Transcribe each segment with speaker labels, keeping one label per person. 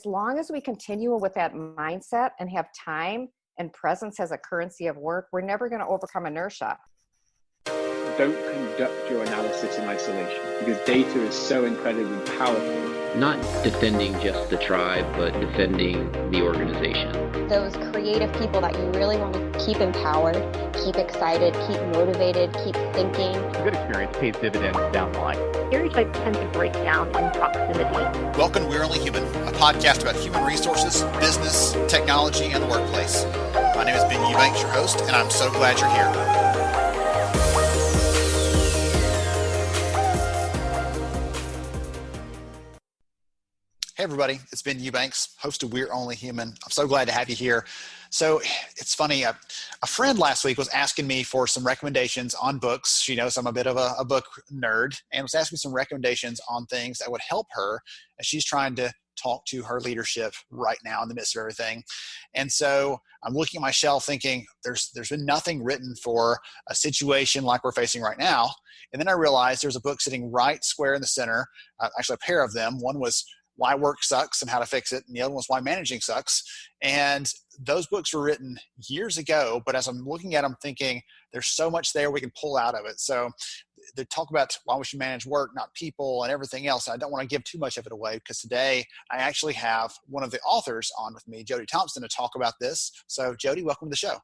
Speaker 1: long as we continue with that mindset and have time and presence as a currency of work, we're never going to overcome inertia.
Speaker 2: Don't conduct your analysis in isolation, because data is so incredibly powerful.
Speaker 3: Not defending just the tribe, but defending the organization.
Speaker 4: Those creative people that you really want to keep empowered, keep excited, keep motivated, keep thinking.
Speaker 5: A good experience pays dividends down the line.
Speaker 6: Stereotypes tend to break down in proximity.
Speaker 7: Welcome to We're Only Human, a podcast about human resources, business, technology, and the workplace. My name is Ben Eubanks, your host, and I'm so glad you're here. Hey everybody, it's Ben Eubanks, host of We're Only Human. I'm so glad to have you here. So it's funny, a friend last week was asking me for some recommendations on books. She knows I'm a bit of a book nerd, and was asking me some recommendations on things that would help her as she's trying to talk to her leadership right now in the midst of everything. And so I'm looking at my shelf thinking there's been nothing written for a situation like we're facing right now. And then I realized there's a book sitting right square in the center, actually a pair of them. One was Why Work Sucks and How to Fix It, and the other one was Why Managing Sucks. And those books were written years ago, but as I'm looking at them thinking, there's so much there we can pull out of it. So they talk about why we should manage work, not people, and everything else. I don't want to give too much of it away, because today I actually have one of the authors on with me, Jody Thompson, to talk about this. So Jody, welcome to the show.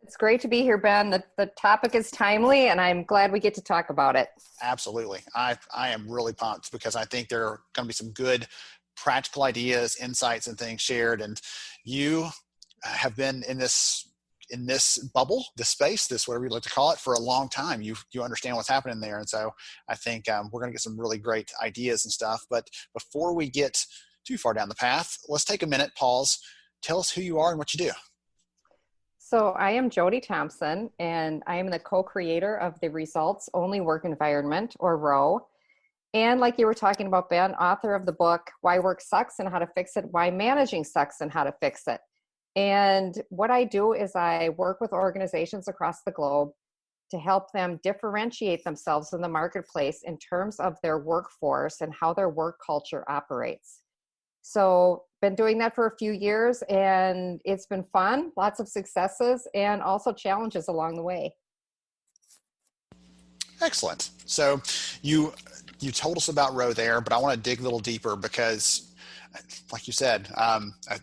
Speaker 1: It's great to be here, Ben. The topic is timely, and I'm glad we get to talk about it.
Speaker 7: Absolutely. I am really pumped, because I think there are going to be some good practical ideas, insights, and things shared. And you have been in this bubble, this space, this whatever you like to call it, for a long time. You understand what's happening there. And so I think we're going to get some really great ideas and stuff. But before we get too far down the path, let's take a minute, pause, tell us who you are and what you do.
Speaker 1: So I am Jody Thompson, and I am the co-creator of the Results Only Work Environment, or ROWE. And like you were talking about, Ben, author of the book, Why Work Sucks and How to Fix It, Why Managing Sucks and How to Fix It. And what I do is I work with organizations across the globe to help them differentiate themselves in the marketplace in terms of their workforce and how their work culture operates. So been doing that for a few years, and it's been fun, lots of successes, and also challenges along the way.
Speaker 7: Excellent. So you told us about ROWE there, but I want to dig a little deeper, because like you said, I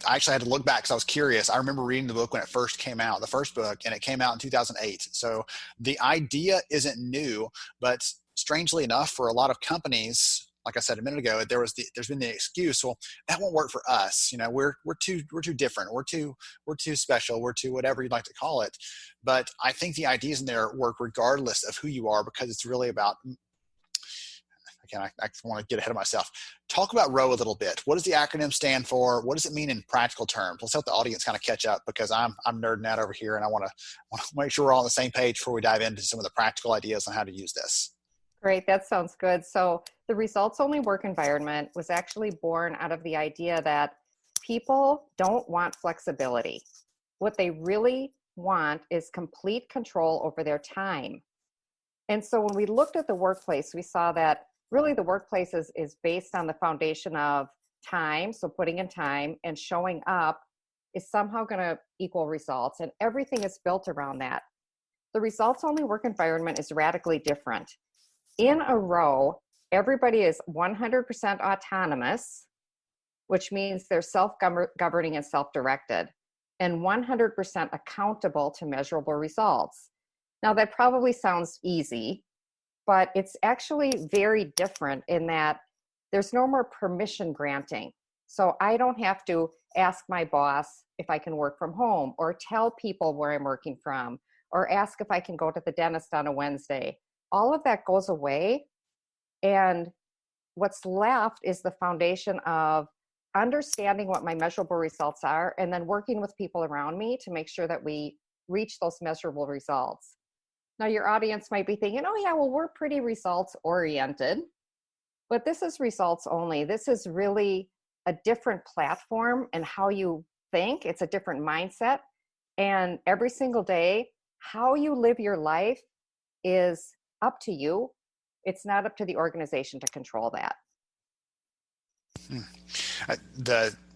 Speaker 7: actually had to look back because I was curious. I remember reading the book when it first came out, the first book, and it came out in 2008. So the idea isn't new, but strangely enough, for a lot of companies, like I said a minute ago, there's been the excuse, well, that won't work for us. You know, we're too different. We're too special. We're too whatever you'd like to call it. But I think the ideas in there work regardless of who you are, because it's really about, again, I want to get ahead of myself. Talk about ROWE a little bit. What does the acronym stand for? What does it mean in practical terms? Let's help the audience kind of catch up, because I'm nerding out over here, and I want to make sure we're all on the same page before we dive into some of the practical ideas on how to use this.
Speaker 1: Great, that sounds good. So the Results Only Work Environment was actually born out of the idea that people don't want flexibility. What they really want is complete control over their time. And so when we looked at the workplace, we saw that really the workplace is based on the foundation of time. So putting in time and showing up is somehow going to equal results, and everything is built around that. The Results Only Work Environment is radically different. In a ROWE, everybody is 100% autonomous, which means they're self-governing and self-directed, and 100% accountable to measurable results. Now, that probably sounds easy, but it's actually very different in that there's no more permission granting. So I don't have to ask my boss if I can work from home, or tell people where I'm working from, or ask if I can go to the dentist on a Wednesday. All of that goes away, and what's left is the foundation of understanding what my measurable results are, and then working with people around me to make sure that we reach those measurable results. Now, your audience might be thinking, oh yeah, well, we're pretty results oriented, but this is results only. This is really a different platform and how you think. It's a different mindset, and every single day, how you live your life is up to you. It's not up to the organization to control that.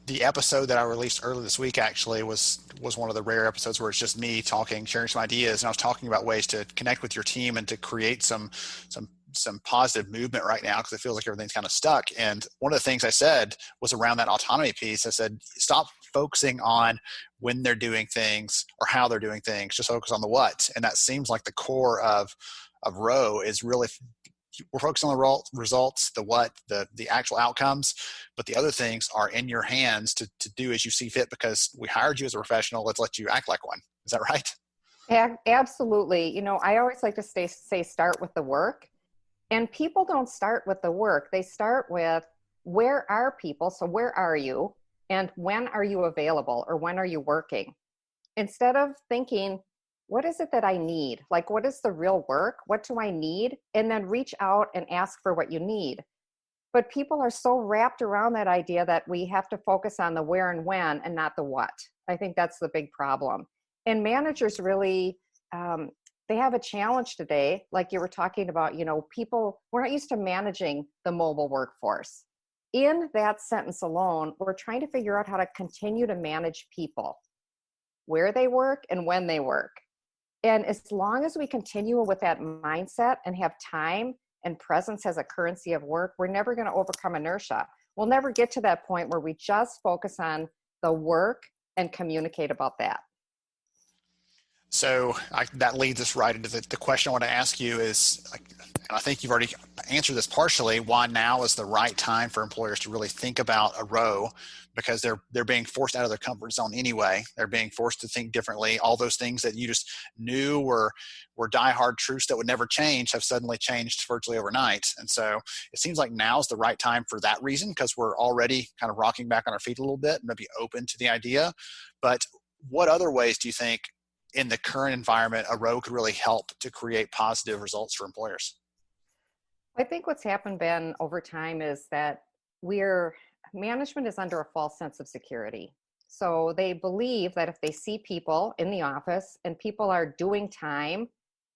Speaker 7: The episode that I released earlier this week actually was one of the rare episodes where it's just me talking, sharing some ideas, and I was talking about ways to connect with your team and to create some positive movement right now, because it feels like everything's kind of stuck. And one of the things I said was around that autonomy piece. I said, stop focusing on when they're doing things or how they're doing things, just focus on the what. And that seems like the core of ROWE is really, we're focused on the results, the what, the actual outcomes, but the other things are in your hands to do as you see fit, because we hired you as a professional. Let's let you act like one. Is that right?
Speaker 1: Yeah, absolutely. I always like to say start with the work. And people don't start with the work. They start with, where are people? So where are you? And when are you available, or when are you working? Instead of thinking, what is it that I need? Like, what is the real work? What do I need? And then reach out and ask for what you need. But people are so wrapped around that idea that we have to focus on the where and when and not the what. I think that's the big problem. And managers really, they have a challenge today. Like you were talking about, people, we're not used to managing the mobile workforce. In that sentence alone, we're trying to figure out how to continue to manage people, where they work and when they work. And as long as we continue with that mindset and have time and presence as a currency of work, we're never going to overcome inertia. We'll never get to that point where we just focus on the work and communicate about that.
Speaker 7: So that leads us right into the question I want to ask you is, and I think you've already answered this partially, why now is the right time for employers to really think about a ROWE, because they're being forced out of their comfort zone anyway. They're being forced to think differently. All those things that you just knew were diehard truths that would never change have suddenly changed virtually overnight. And so it seems like now is the right time for that reason, because we're already kind of rocking back on our feet a little bit and maybe open to the idea. But what other ways do you think in the current environment a ROWE could really help to create positive results for employers?
Speaker 1: I think what's happened, Ben, over time is that management is under a false sense of security. So they believe that if they see people in the office and people are doing time,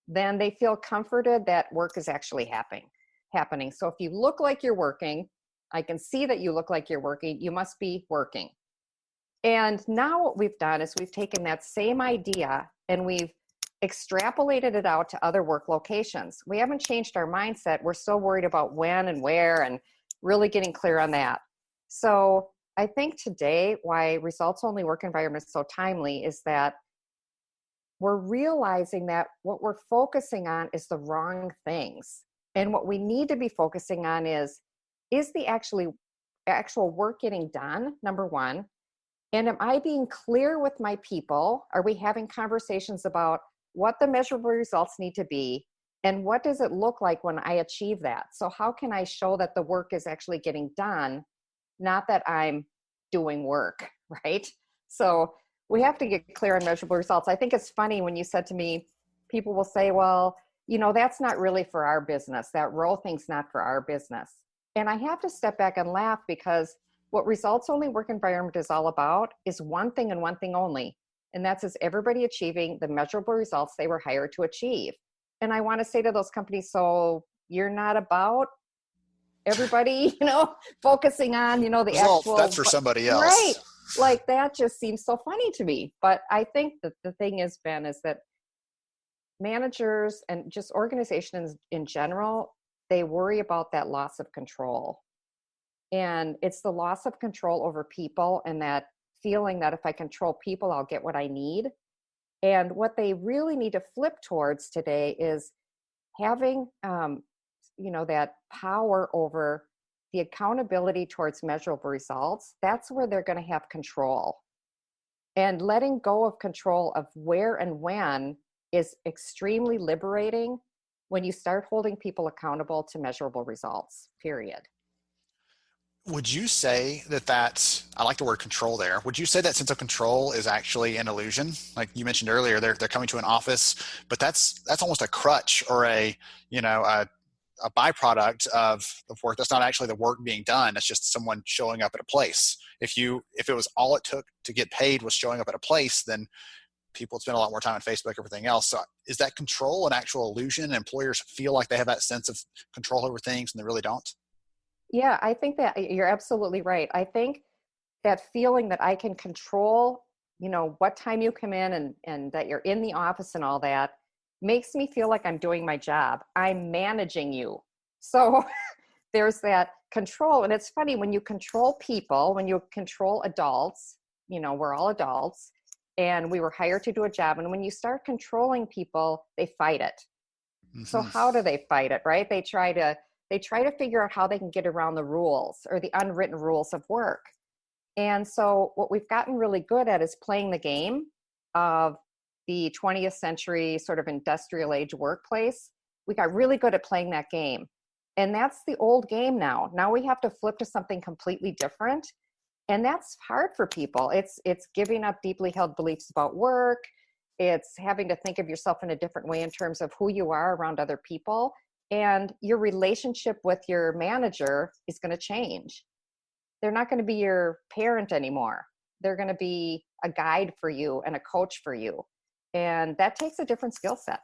Speaker 1: then they feel comforted that work is actually happening. So if you look like you're working, I can see that you look like you're working, you must be working. And now what we've done is we've taken that same idea and we've extrapolated it out to other work locations. We haven't changed our mindset. We're still worried about when and where and really getting clear on that. So I think today why results-only work environment is so timely is that we're realizing that what we're focusing on is the wrong things. And what we need to be focusing on is the actual work getting done, number one? And am I being clear with my people? Are we having conversations about what the measurable results need to be? And what does it look like when I achieve that? So how can I show that the work is actually getting done, not that I'm doing work, right? So we have to get clear on measurable results. I think it's funny when you said to me, people will say, well, that's not really for our business. That ROWE thing's not for our business. And I have to step back and laugh, because what results-only work environment is all about is one thing and one thing only. And that's is everybody achieving the measurable results they were hired to achieve. And I want to say to those companies, so you're not about everybody, focusing on, the
Speaker 7: results,
Speaker 1: actual.
Speaker 7: That's for somebody else.
Speaker 1: Right. Like that just seems so funny to me. But I think that the thing is, Ben, is that managers and just organizations in general, they worry about that loss of control. And it's the loss of control over people and that feeling that if I control people, I'll get what I need. And what they really need to flip towards today is having, that power over the accountability towards measurable results. That's where they're going to have control. And letting go of control of where and when is extremely liberating when you start holding people accountable to measurable results, period.
Speaker 7: Would you say that's, I like the word control there. Would you say that sense of control is actually an illusion? Like you mentioned earlier, they're coming to an office, but that's almost a crutch or a byproduct of work. That's not actually the work being done. It's just someone showing up at a place. If it was all it took to get paid was showing up at a place, then people would spend a lot more time on Facebook, everything else. So is that control an actual illusion? Employers feel like they have that sense of control over things and they really don't?
Speaker 1: Yeah, I think that you're absolutely right. I think that feeling that I can control, what time you come in and that you're in the office and all that makes me feel like I'm doing my job. I'm managing you. So there's that control. And it's funny when you control people, when you control adults, we're all adults and we were hired to do a job. And when you start controlling people, they fight it. So how do they fight it, right? They try to figure out how they can get around the rules or the unwritten rules of work. And so what we've gotten really good at is playing the game of the 20th century sort of industrial age workplace. We got really good at playing that game. And that's the old game now. Now we have to flip to something completely different. And that's hard for people. It's giving up deeply held beliefs about work. It's having to think of yourself in a different way in terms of who you are around other people. And your relationship with your manager is going to change. They're not going to be your parent anymore. They're going to be a guide for you and a coach for you. And that takes a different skill set.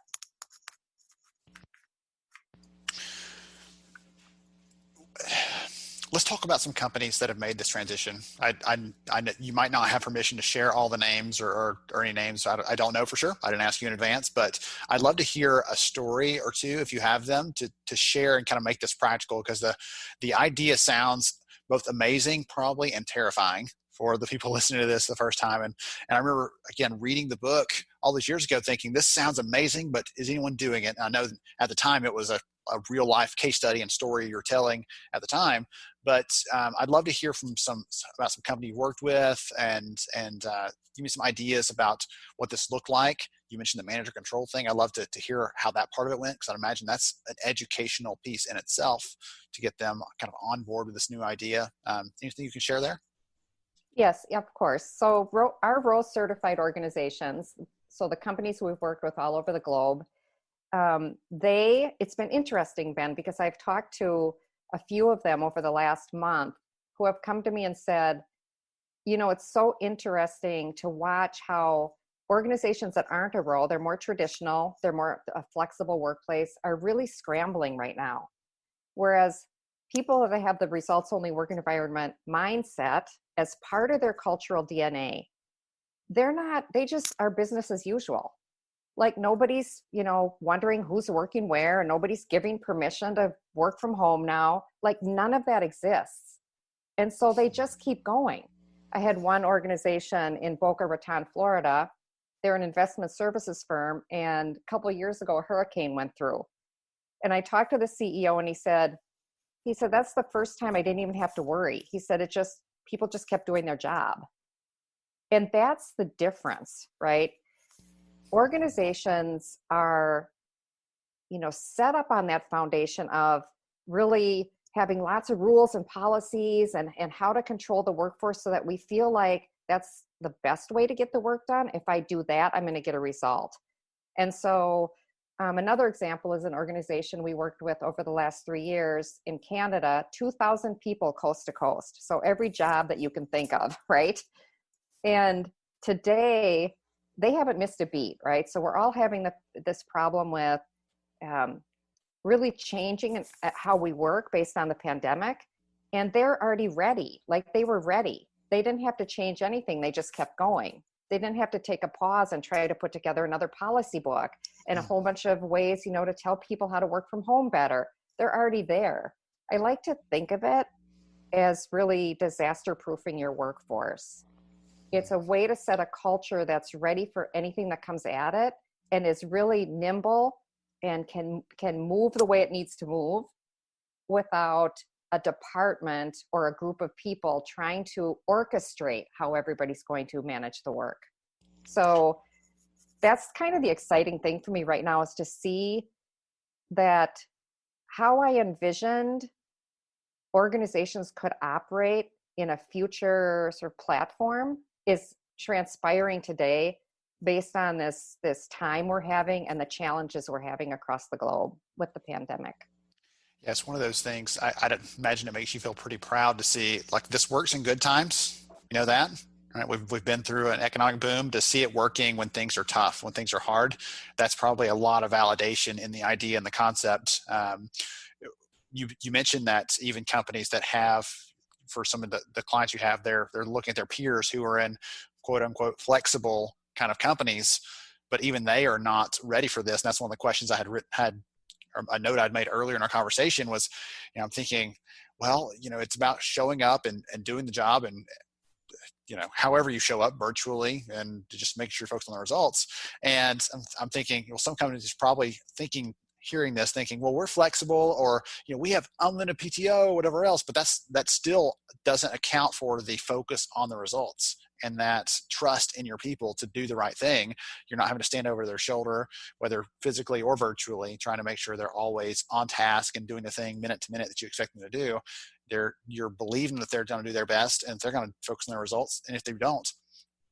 Speaker 7: Let's talk about some companies that have made this transition. I know you might not have permission to share all the names or any names. I don't know for sure. I didn't ask you in advance, but I'd love to hear a story or two if you have them to share and kind of make this practical, because the idea sounds both amazing probably and terrifying for the people listening to this the first time. And I remember, again, reading the book all these years ago thinking, this sounds amazing, but is anyone doing it? And I know at the time it was a real life case study and story you're telling at the time, but I'd love to hear from about some company you worked with and give me some ideas about what this looked like. You mentioned the manager control thing. I'd love to hear how that part of it went, because I'd imagine that's an educational piece in itself to get them kind of on board with this new idea. Anything you can share there?
Speaker 1: Yes, of course. So our ROWE certified organizations, so the companies we've worked with all over the globe, it's been interesting, Ben, because I've talked to a few of them over the last month who have come to me and said, it's so interesting to watch how organizations that aren't a ROWE, they're more traditional, they're more a flexible workplace, are really scrambling right now. Whereas people that have the results only work environment mindset as part of their cultural DNA, they just are business as usual. Like nobody's, wondering who's working where, and nobody's giving permission to work from home now. Like none of that exists. And so they just keep going. I had one organization in Boca Raton, Florida. They're an investment services firm. And a couple of years ago, a hurricane went through. And I talked to the CEO and he said, that's the first time I didn't even have to worry. He said, people just kept doing their job. And that's the difference, right? Organizations are, set up on that foundation of really having lots of rules and policies and how to control the workforce so that we feel like that's the best way to get the work done. If I do that, I'm going to get a result. And so another example is an organization we worked with over the last 3 years in Canada, 2,000 people coast to coast. So every job that you can think of, right? And today, they haven't missed a beat, right? So we're all having this problem with really changing how we work based on the pandemic. And they're already ready. Like they were ready. They didn't have to change anything. They just kept going. They didn't have to take a pause and try to put together another policy book and a whole bunch of ways, to tell people how to work from home better. They're already there. I like to think of it as really disaster proofing your workforce. It's a way to set a culture that's ready for anything that comes at it and is really nimble and can move the way it needs to move without a department or a group of people trying to orchestrate how everybody's going to manage the work. So that's kind of the exciting thing for me right now, is to see that how I envisioned organizations could operate in a future sort of platform is transpiring today based on this time we're having and the challenges we're having across the globe with the pandemic.
Speaker 7: Yeah, it's one of those things. I'd imagine it makes you feel pretty proud to see, like, this works in good times. You know that, right? We've been through an economic boom. To see it working when things are tough, when things are hard, that's probably a lot of validation in the idea and the concept. you mentioned that even companies that have, for some of the clients you have, they're looking at their peers who are in quote unquote flexible kind of companies, but even they are not ready for this. And that's one of the questions I had or a note I'd made earlier in our conversation was, I'm thinking, well, it's about showing up and doing the job, and however you show up virtually, and to just make sure you're focused on the results. And I'm thinking, some companies are probably hearing this, thinking, well, we're flexible, or we have unlimited PTO, whatever else, but that still doesn't account for the focus on the results and that trust in your people to do the right thing. You're not having to stand over their shoulder, whether physically or virtually, trying to make sure they're always on task and doing the thing minute to minute that you expect them to do. You're believing that they're going to do their best, and they're going to focus on their results. And if they don't,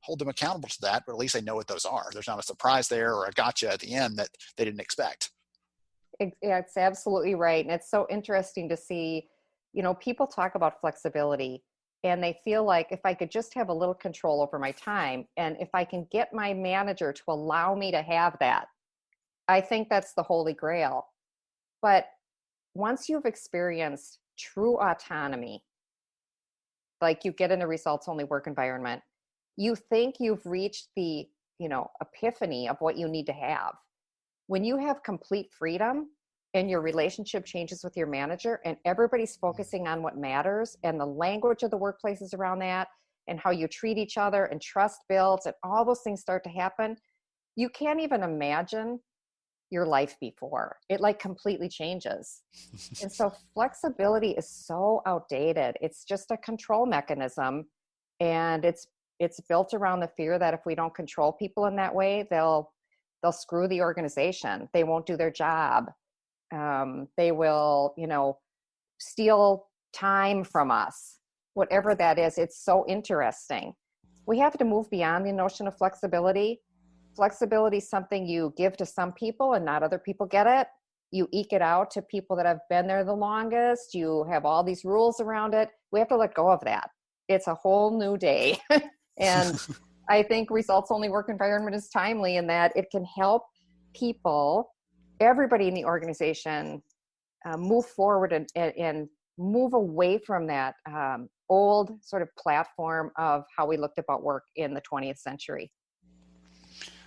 Speaker 7: hold them accountable to that, but at least they know what those are. There's not a surprise there or a gotcha at the end that they didn't expect.
Speaker 1: It's absolutely right. And it's so interesting to see, people talk about flexibility, and they feel like if I could just have a little control over my time, and if I can get my manager to allow me to have that, I think that's the holy grail. But once you've experienced true autonomy, like you get in a results-only work environment, you think you've reached the, epiphany of what you need to have. When you have complete freedom and your relationship changes with your manager, and everybody's focusing on what matters, and the language of the workplace is around that, and how you treat each other, and trust builds, and all those things start to happen, you can't even imagine your life before. It completely changes. And so flexibility is so outdated. It's just a control mechanism, and it's built around the fear that if we don't control people in that way, they'll screw the organization. They won't do their job. They will, steal time from us, whatever that is. It's so interesting. We have to move beyond the notion of flexibility. Flexibility is something you give to some people and not other people get it. You eke it out to people that have been there the longest. You have all these rules around it. We have to let go of that. It's a whole new day. And I think results-only work environment is timely in that it can help people, everybody in the organization, move forward and move away from that old sort of platform of how we looked about work in the 20th century.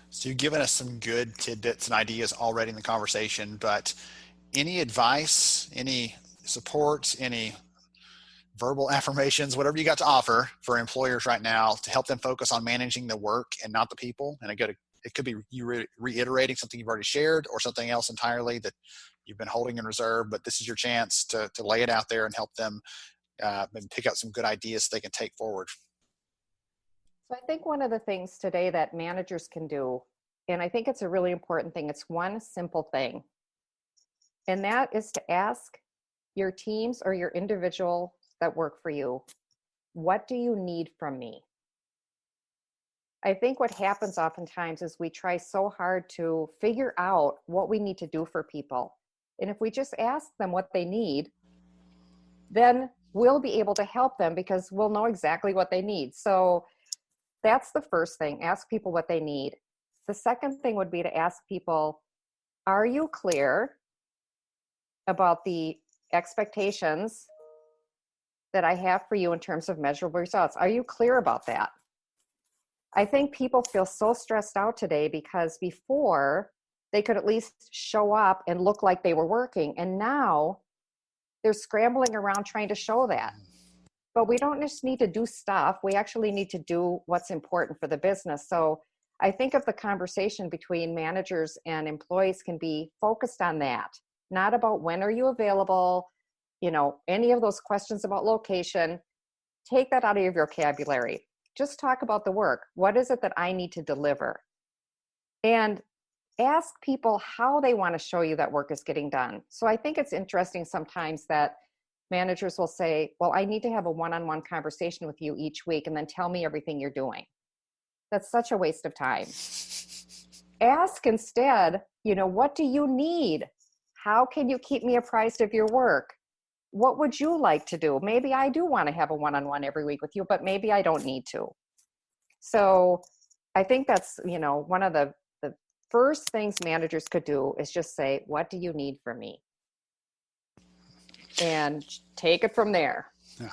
Speaker 7: So you've given us some good tidbits and ideas already in the conversation, but any advice, any support, any verbal affirmations, whatever you got to offer for employers right now to help them focus on managing the work and not the people? And it could be you reiterating something you've already shared, or something else entirely that you've been holding in reserve, but this is your chance to lay it out there and help them maybe pick out some good ideas they can take forward.
Speaker 1: So I think one of the things today that managers can do, and I think it's a really important thing, it's one simple thing, and that is to ask your teams or your individual that work for you, what do you need from me? I think what happens oftentimes is we try so hard to figure out what we need to do for people. And if we just ask them what they need, then we'll be able to help them because we'll know exactly what they need. So that's the first thing, ask people what they need. The second thing would be to ask people, are you clear about the expectations that I have for you in terms of measurable results? Are you clear about that? I think people feel so stressed out today because before they could at least show up and look like they were working, and now they're scrambling around trying to show that. But we don't just need to do stuff. We actually need to do what's important for the business. So I think if the conversation between managers and employees can be focused on that, not about when are you available, any of those questions about location, take that out of your vocabulary. Just talk about the work. What is it that I need to deliver? And ask people how they want to show you that work is getting done. So I think it's interesting sometimes that managers will say, well, I need to have a one-on-one conversation with you each week and then tell me everything you're doing. That's such a waste of time. Ask instead, what do you need? How can you keep me apprised of your work? What would you like to do? Maybe I do want to have a one-on-one every week with you, but maybe I don't need to. So I think that's, one of the first things managers could do is just say, what do you need from me? and take it from there.
Speaker 7: Yeah.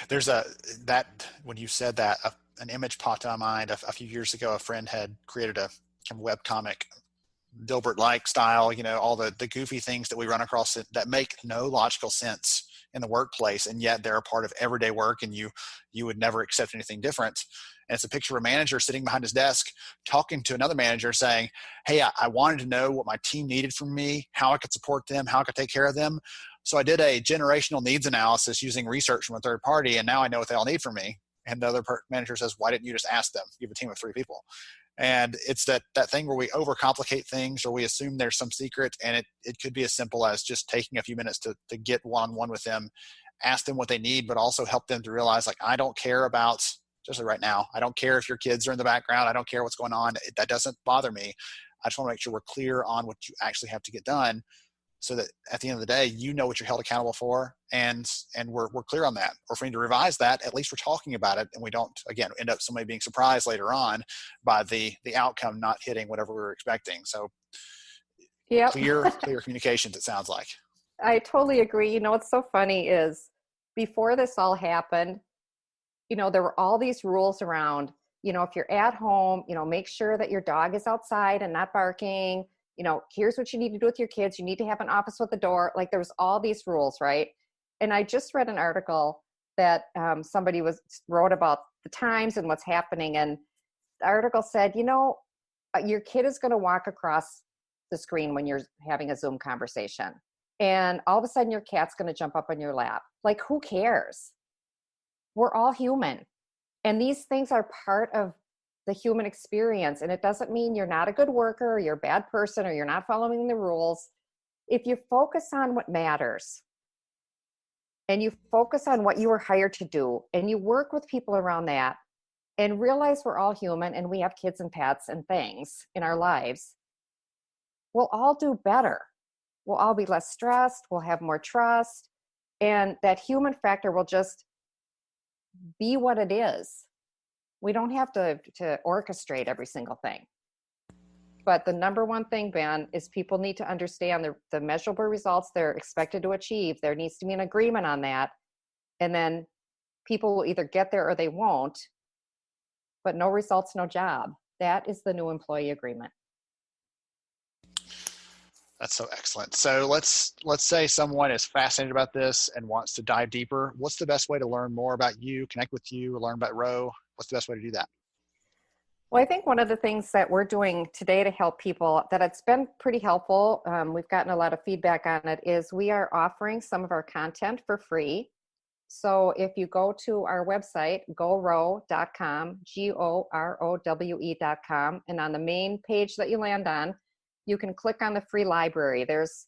Speaker 7: There's when you said that, an image popped in my mind. A few years ago, a friend had created a kind of web comic, Dilbert-like style, all the goofy things that we run across that make no logical sense in the workplace, and yet they're a part of everyday work, and you would never accept anything different. And it's a picture of a manager sitting behind his desk talking to another manager saying, hey, I wanted to know what my team needed from me, how I could support them, how I could take care of them. So I did a generational needs analysis using research from a third party, and now I know what they all need from me. And the other manager says, why didn't you just ask them? You have a team of 3 people. And it's that thing where we overcomplicate things, or we assume there's some secret, and it could be as simple as just taking a few minutes to get one-on-one with them, ask them what they need, but also help them to realize, like, I don't care about, especially right now, I don't care if your kids are in the background. I don't care what's going on. That doesn't bother me. I just want to make sure we're clear on what you actually have to get done, so that at the end of the day, you know what you're held accountable for, and we're clear on that. Or if we need to revise that, at least we're talking about it, and we don't, again, end up somebody being surprised later on by the outcome not hitting whatever we were expecting. So
Speaker 1: Yep.
Speaker 7: clear communications, it sounds like.
Speaker 1: I totally agree. What's so funny is before this all happened, there were all these rules around, if you're at home, make sure that your dog is outside and not barking. Here's what you need to do with your kids. You need to have an office with a door. Like, there was all these rules, right? And I just read an article that somebody wrote about the times and what's happening. And the article said, your kid is going to walk across the screen when you're having a Zoom conversation, and all of a sudden your cat's going to jump up on your lap. Like, who cares? We're all human. And these things are part of the human experience. And it doesn't mean you're not a good worker, or you're a bad person, or you're not following the rules. If you focus on what matters, and you focus on what you were hired to do, and you work with people around that, and realize we're all human and we have kids and pets and things in our lives, we'll all do better. We'll all be less stressed. We'll have more trust. And that human factor will just be what it is. We don't have to orchestrate every single thing. But the number one thing, Ben, is people need to understand the measurable results they're expected to achieve. There needs to be an agreement on that. And then people will either get there or they won't. But no results, no job. That is the new employee agreement.
Speaker 7: That's so excellent. So let's say someone is fascinated about this and wants to dive deeper. What's the best way to learn more about you, connect with you, learn about ROWE? What's the best way to do that?
Speaker 1: Well, I think one of the things that we're doing today to help people, that it's been pretty helpful, we've gotten a lot of feedback on it, is we are offering some of our content for free. So if you go to our website, GoRowe.com, GOROWE.com, and on the main page that you land on, you can click on the free library. There's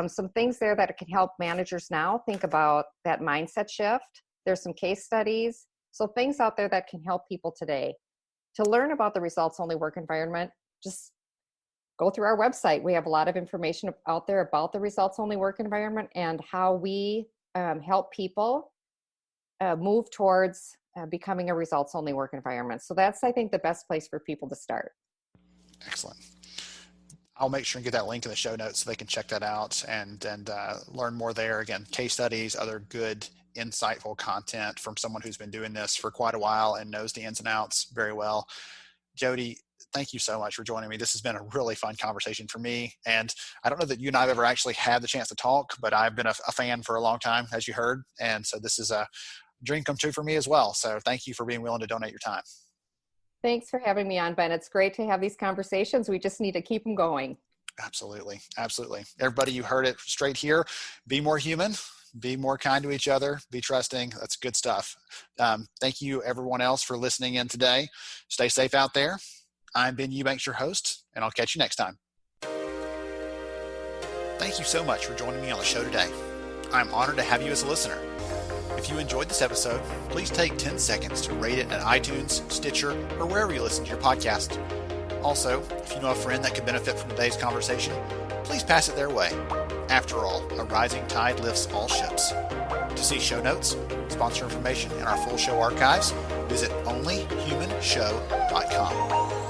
Speaker 1: some things there that can help managers now think about that mindset shift. There's some case studies. So things out there that can help people today. To learn about the results-only work environment, just go through our website. We have a lot of information out there about the results-only work environment and how we help people move towards becoming a results-only work environment. So that's, I think, the best place for people to start.
Speaker 7: Excellent. I'll make sure and get that link in the show notes so they can check that out and learn more there. Again, case studies, other good, insightful content from someone who's been doing this for quite a while and knows the ins and outs very well. Jody, thank you so much for joining me. This has been a really fun conversation for me. And I don't know that you and I have ever actually had the chance to talk, but I've been a fan for a long time, as you heard. And so this is a dream come true for me as well. So thank you for being willing to donate your time.
Speaker 1: Thanks for having me on, Ben. It's great to have these conversations. We just need to keep them going.
Speaker 7: Absolutely. Absolutely. Everybody, you heard it straight here. Be more human, be more kind to each other, be trusting. That's good stuff. Thank you everyone else for listening in today. Stay safe out there. I'm Ben Eubanks, your host, and I'll catch you next time. Thank you so much for joining me on the show today. I'm honored to have you as a listener. If you enjoyed this episode, please take 10 seconds to rate it at iTunes, Stitcher, or wherever you listen to your podcast. Also, if you know a friend that could benefit from today's conversation, please pass it their way. After all, a rising tide lifts all ships. To see show notes, sponsor information, and our full show archives, visit onlyhumanshow.com.